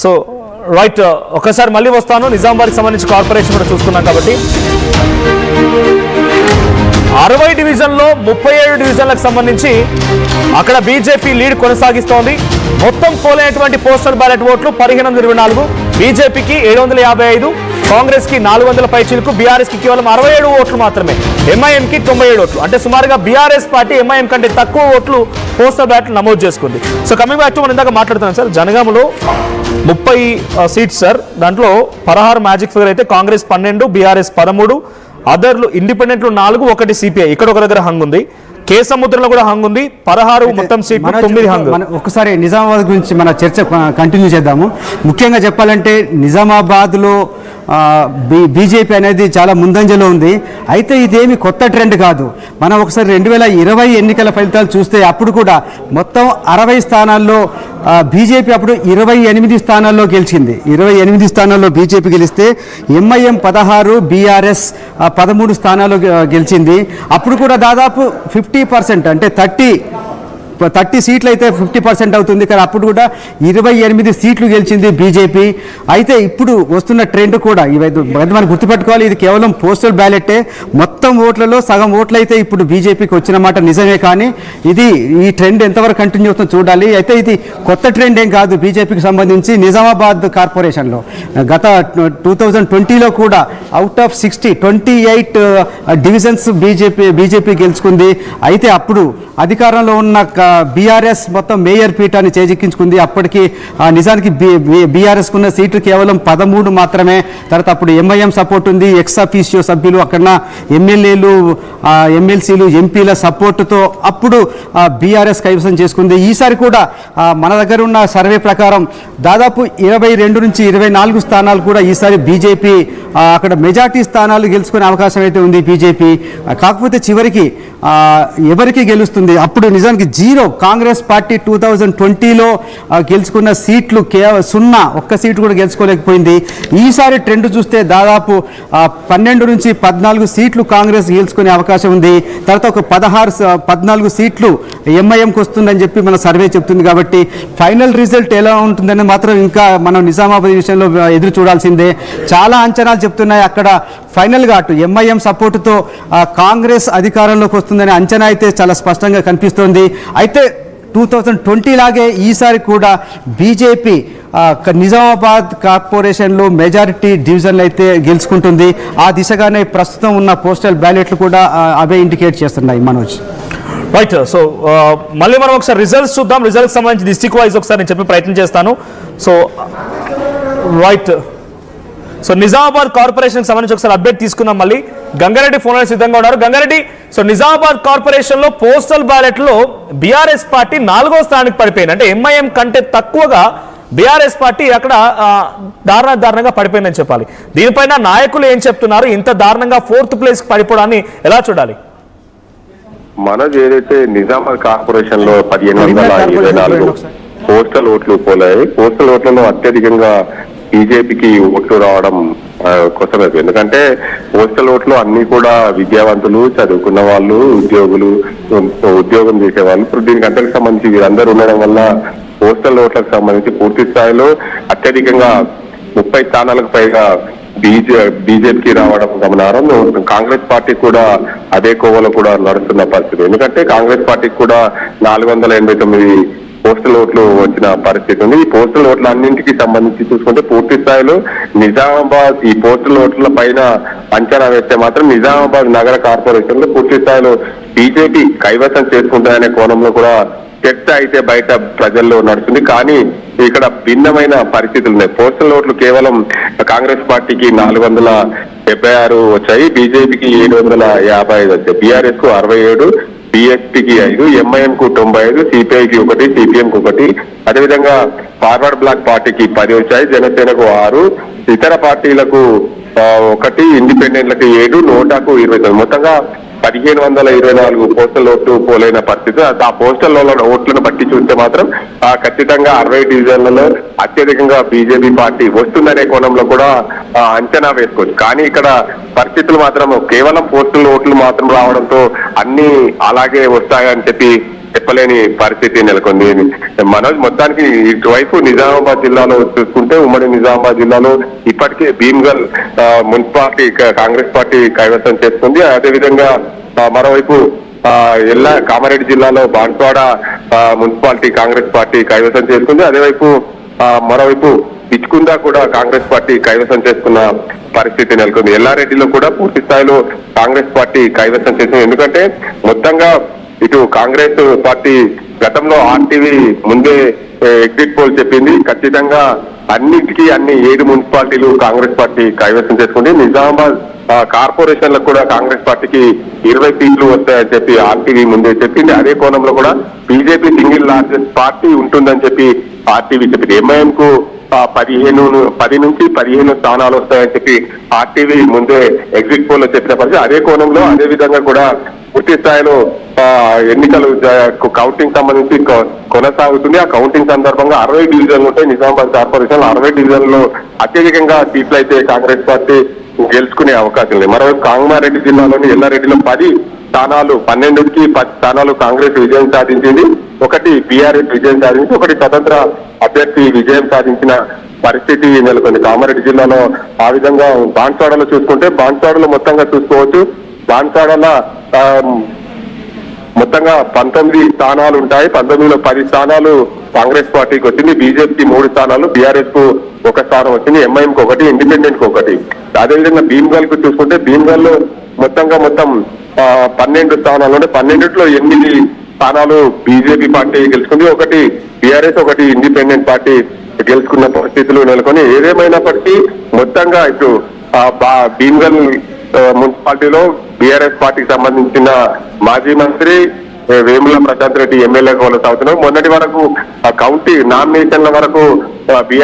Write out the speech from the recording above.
So right, ఒకసారి మళ్ళీ వస్తాను. నిజామాబాద్కి సంబంధించి కార్పొరేషన్ కూడా చూసుకున్నాం కాబట్టి 60 డివిజన్లో 37 డివిజన్లకు సంబంధించి అక్కడ బీజేపీ లీడ్ కొనసాగిస్తోంది. మొత్తం పోలైనటువంటి పోస్టల్ బ్యాలెట్ ఓట్లు 1524, బీజేపీకి 755, కాంగ్రెస్ కి 400 పైచిలకు, బీఆర్ఎస్ కి కేవలం 67 ఓట్లు మాత్రమే, ఎంఐఎం కి 97 ఓట్లు. అంటే సుమారుగా బీఆర్ఎస్ పార్టీ ఎంఐఎం కంటే తక్కువ ఓట్లు పోస్టల్ బ్యాలెట్ నమోదు చేసుకుంది. సో కమింగ్ బ్యాక్ టు మనం ఇందాక మాట్లాడుతున్నాం సార్, జనగామలో 30 సీట్స్ సార్. దాంట్లో 16 మ్యాజిక్ ఫిగర్ అయితే కాంగ్రెస్ 12, బీఆర్ఎస్ 13, అదర్లు ఇండిపెండెంట్లు 4, 1 సిపిఐ ఇక్కడ ఒక దగ్గర హంగ్ ఉంది. కేసముద్రంలో కూడా హంగ్ ఉంది. 16 మొత్తం సీట్లు 9 హంగ్. ఒకసారి నిజామాబాద్ గురించి మన చర్చ కంటిన్యూ చేద్దాము. ముఖ్యంగా చెప్పాలంటే నిజామాబాద్ లో బీజేపీ అనేది చాలా ముందంజలో ఉంది. అయితే ఇదేమి కొత్త ట్రెండ్ కాదు. మనం ఒకసారి 2020 ఎన్నికల ఫలితాలు చూస్తే అప్పుడు కూడా మొత్తం 60 స్థానాల్లో బీజేపీ అప్పుడు 28 స్థానాల్లో గెలిచింది. 28 స్థానాల్లో బీజేపీ గెలిస్తే ఎంఐఎం 16, బీఆర్ఎస్ 13 స్థానాల్లో గెలిచింది. అప్పుడు కూడా దాదాపు 50% అంటే 30 సీట్లు అయితే 50% అవుతుంది. కానీ అప్పుడు కూడా 28 సీట్లు గెలిచింది బీజేపీ. అయితే ఇప్పుడు వస్తున్న ట్రెండ్ కూడా మనం గుర్తుపెట్టుకోవాలి, ఇది కేవలం పోస్టల్ బ్యాలెటే. మొత్తం ఓట్లలో సగం ఓట్లు అయితే ఇప్పుడు బీజేపీకి వచ్చిన మాట నిజమే. కానీ ఈ ట్రెండ్ ఎంతవరకు కంటిన్యూ అవుతుందో చూడాలి. అయితే ఇది కొత్త ట్రెండ్ ఏం కాదు. బీజేపీకి సంబంధించి నిజామాబాద్ కార్పొరేషన్లో గత 2020లో కూడా అవుట్ ఆఫ్ 60 28 డివిజన్స్ బీజేపీ గెలుచుకుంది. అయితే అప్పుడు అధికారంలో ఉన్న బీఆర్ఎస్ మొత్తం మేయర్ పీఠాన్ని చేజిక్కించుకుంది. అప్పటికి నిజానికి బీఆర్ఎస్ కున్న సీట్లు కేవలం 13 మాత్రమే. తర్వాత అప్పుడు ఎంఐఎం సపోర్ట్ ఉంది, ఎక్స్ అఫీషియో సభ్యులు, అక్కడ ఎమ్మెల్యేలు, ఎమ్మెల్సీలు, ఎంపీల సపోర్టుతో అప్పుడు బీఆర్ఎస్ కైవసం చేసుకుంది. ఈసారి కూడా మన దగ్గర ఉన్న సర్వే ప్రకారం దాదాపు 22 నుంచి 24 స్థానాలు కూడా ఈసారి బీజేపీ అక్కడ మెజార్టీ స్థానాలు గెలుచుకునే అవకాశం అయితే ఉంది బీజేపీ. కాకపోతే చివరికి ఎవరికి గెలుస్తుంది? అప్పుడు నిజానికి 0 కాంగ్రెస్ పార్టీ 2020లో గెలుచుకున్న సీట్లు కేవలం 0, ఒక్క సీటు కూడా గెలుచుకోలేకపోయింది. ఈసారి ట్రెండ్ చూస్తే దాదాపు 12 నుంచి 14 సీట్లు కాంగ్రెస్ గెలుచుకునే అవకాశం ఉంది. తర్వాత ఒక 14 సీట్లు ఎంఐఎంకి వస్తుందని చెప్పి మన సర్వే చెప్తుంది. కాబట్టి ఫైనల్ రిజల్ట్ ఎలా ఉంటుందని మాత్రం ఇంకా మనం నిజామాబాద్ విషయంలో ఎదురు చూడాల్సిందే. చాలా అంచనాలు చెప్తున్నాయి. అక్కడ ఫైనల్గా అటు ఎంఐఎం సపోర్టుతో కాంగ్రెస్ అధికారంలోకి వస్తుందనే అంచనా అయితే చాలా స్పష్టంగా కనిపిస్తోంది. అయితే 2020 లాగే ఈసారి కూడా బీజేపీ నిజామాబాద్ కార్పొరేషన్లో మెజారిటీ డివిజన్లు అయితే గెలుచుకుంటుంది. ఆ దిశగానే ప్రస్తుతం ఉన్న పోస్టల్ బ్యాలెట్లు కూడా అవే ఇండికేట్ చేస్తున్నాయి. మనోజ్ రైట్. సో మళ్ళీ మనం ఒకసారి రిజల్ట్స్ చూద్దాం. రిజల్ట్కి సంబంధించి డిస్ట్రిక్ట్ వైజ్ ఒకసారి నేను చెప్పే ప్రయత్నం చేస్తాను. సో రైట్, సో నిజామాబాద్ కార్పొరేషన్కి సంబంధించి ఒకసారి అప్డేట్ తీసుకుందాం. మళ్ళీ గంగారెడ్డి ఫోన్ సిద్ధంగా ఉన్నారు. గంగారెడ్డి, సో నిజామాబాద్ కార్పొరేషన్లో పోస్టల్ బ్యాలెట్లో బీఆర్ఎస్ పార్టీ 4వ స్థానానికి పడిపోయింది. అంటే ఎంఐఎం కంటే తక్కువగా బీఆర్ఎస్ పార్టీ అక్కడ దారుణంగా పడిపోయిందని చెప్పాలి. దీనిపైన నాయకులు ఏం చెప్తున్నారు? ఇంత దారుణంగా 4th ప్లేస్కి పడిపోవడాన్ని ఎలా చూడాలి? మనది ఏదైతే నిజామాబాద్ కార్పొరేషన్ లో 1524 పోస్టల్ ఓట్లు పోలాయి. పోస్టల్ ఓట్లలో అత్యధికంగా బీజేపీకి ఓట్లు రావడం కోసమైపోయింది. ఎందుకంటే పోస్టల్ ఓట్లు అన్ని కూడా విద్యావంతులు, చదువుకున్న వాళ్ళు, ఉద్యోగం చేసే వాళ్ళు. ఇప్పుడు దీనికి అంతకు సంబంధించి వీరందరూ ఉండడం వల్ల పోస్టల్ ఓట్లకు సంబంధించి పూర్తి స్థాయిలో అత్యధికంగా 30 స్థానాలకు పైగా బీజేపీకి రావడం గమనార్హం. కాంగ్రెస్ పార్టీ కూడా అదే కోవలో కూడా నడుస్తున్న పరిస్థితి. ఎందుకంటే కాంగ్రెస్ పార్టీకి కూడా 489 పోస్టల్ ఓట్లు వచ్చిన పరిస్థితి ఉంది. ఈ పోస్టల్ ఓట్ల అన్నింటికి సంబంధించి చూసుకుంటే పూర్తి స్థాయిలో నిజామాబాద్ ఈ పోస్టల్ ఓట్ల పైన అంచనా వేస్తే మాత్రం నిజామాబాద్ నగర కార్పొరేషన్ లో పూర్తి స్థాయిలో బీజేపీ కైవసం చేసుకుంటాయనే కోణంలో కూడా చర్చ అయితే బయట ప్రజల్లో నడుస్తుంది. కానీ ఇక్కడ భిన్నమైన పరిస్థితులు ఉన్నాయి. పోస్టల్ ఓట్లు కేవలం కాంగ్రెస్ పార్టీకి 476 వచ్చాయి, బీజేపీకి 755 వచ్చాయి, బీఆర్ఎస్ కు 67, బీఎస్పీకి 5, ఎంఐఎం కు 95, సిపిఐకి 1, సిపిఎం కు 1, అదేవిధంగా ఫార్వర్డ్ బ్లాక్ పార్టీకి 10 వచ్చాయి, జనసేనకు 6, ఇతర పార్టీలకు 1, ఇండిపెండెంట్లకు 7, నోటాకు 29. మొత్తంగా 1524 పోస్టల్ ఓట్లు పోలైన పరిస్థితి. ఆ పోస్టల్ ఓట్లను బట్టి చూస్తే మాత్రం ఖచ్చితంగా 60 డివిజన్లలో అత్యధికంగా బీజేపీ పార్టీ వస్తుందనే కోణంలో కూడా అంచనా వేసుకోవచ్చు. కానీ ఇక్కడ పరిస్థితులు మాత్రం కేవలం పోస్టల్ ఓట్లు మాత్రం రావడంతో అన్ని అలాగే వస్తాయని చెప్పి చెప్పలేని పరిస్థితి నెలకొంది. మనోజ్, మొత్తానికి ఇటువైపు నిజామాబాద్ జిల్లాలో చూసుకుంటే ఉమ్మడి నిజామాబాద్ జిల్లాలో ఇప్పటికే భీమ్గల్ మున్సిపాలిటీ కాంగ్రెస్ పార్టీ కైవసం చేసుకుంది. అదేవిధంగా మరోవైపు కామారెడ్డి జిల్లాలో బాన్స్వాడ మున్సిపాలిటీ కాంగ్రెస్ పార్టీ కైవసం చేసుకుంది. అదేవైపు మరోవైపు పిచ్చుకుందా కూడా కాంగ్రెస్ పార్టీ కైవసం చేసుకున్న పరిస్థితి నెలకొంది. ఎల్లారెడ్డిలో కూడా పూర్తి స్థాయిలో కాంగ్రెస్ పార్టీ కైవసం చేసింది. ఎందుకంటే మొత్తంగా ఇటు కాంగ్రెస్ పార్టీ గతంలో ఆర్టీవీ ముందే ఎగ్జిట్ పోల్ చెప్పింది, ఖచ్చితంగా అన్నిటికీ అన్ని 7 మున్సిపాలిటీలు కాంగ్రెస్ పార్టీ కైవసం చేసుకుంది. నిజామాబాద్ కార్పొరేషన్లకు కూడా కాంగ్రెస్ పార్టీకి 20 సీట్లు వస్తాయని చెప్పి ఆర్టీవీ ముందే చెప్పింది. అదే కోణంలో కూడా బీజేపీ సింగిల్ లార్జెస్ట్ పార్టీ ఉంటుందని చెప్పి ఆర్టీవీ చెప్పింది. ఎంఐఎం కు 10 నుంచి 15 స్థానాలు వస్తాయని చెప్పి ఆర్టీవీ ముందే ఎగ్జిట్ పోల్ లో చెప్పిన పరిస్థితి. అదే కోణంలో అదే విధంగా కూడా పూర్తి స్థాయిలో ఎన్నికలు కౌంటింగ్ సంబంధించి కొనసాగుతుంది. ఆ కౌంటింగ్ సందర్భంగా 60 డివిజన్లు ఉంటాయి. నిజామాబాద్ కార్పొరేషన్ 60 డివిజన్లో అత్యధికంగా సీట్లు అయితే కాంగ్రెస్ పార్టీ గెలుచుకునే అవకాశం లేదు. మరోవైపు కామారెడ్డి జిల్లాలోని ఎల్లారెడ్డిలో 10 స్థానాలు 12కి 10 స్థానాలు కాంగ్రెస్ విజయం సాధించింది. ఒకటి బీఆర్ఎస్ విజయం సాధించి, ఒకటి స్వతంత్ర అభ్యర్థి విజయం సాధించిన పరిస్థితి నెలకొంది కామారెడ్డి జిల్లాలో. ఆ విధంగా బాన్స్వాడలో చూసుకుంటే బాన్స్వాడలో మొత్తంగా చూసుకోవచ్చు. బాన్స్వాడలో మొత్తంగా 19 స్థానాలు ఉంటాయి. 19లో 10 స్థానాలు కాంగ్రెస్ పార్టీకి వచ్చింది, బీజేపీకి 3 స్థానాలు, బీఆర్ఎస్ కు 1 స్థానం వచ్చింది, ఎంఐఎం కు 1, ఇండిపెండెంట్ కు 1. అదేవిధంగా భీమ్గల్ కు చూసుకుంటే భీమ్గల్ లో మొత్తం 12 స్థానాలు ఉంటే 12లో 8 స్థానాలు బీజేపీ పార్టీ గెలుచుకుంది, 1 బీఆర్ఎస్, 1 ఇండిపెండెంట్ పార్టీ గెలుచుకున్న పరిస్థితులు నెలకొని. ఏదేమైనప్పటికీ మొత్తంగా ఇప్పుడు భీమ్గల్ మున్సిపాలిటీలో బీఆర్ఎస్ పార్టీకి సంబంధించిన మాజీ మంత్రి వేముల ప్రశాంత్ రెడ్డి ఎమ్మెల్యే కొనసాగుతున్నారు. మొన్నటి వరకు కౌంటీ నామినేషన్ల వరకు బీఆర్ఎస్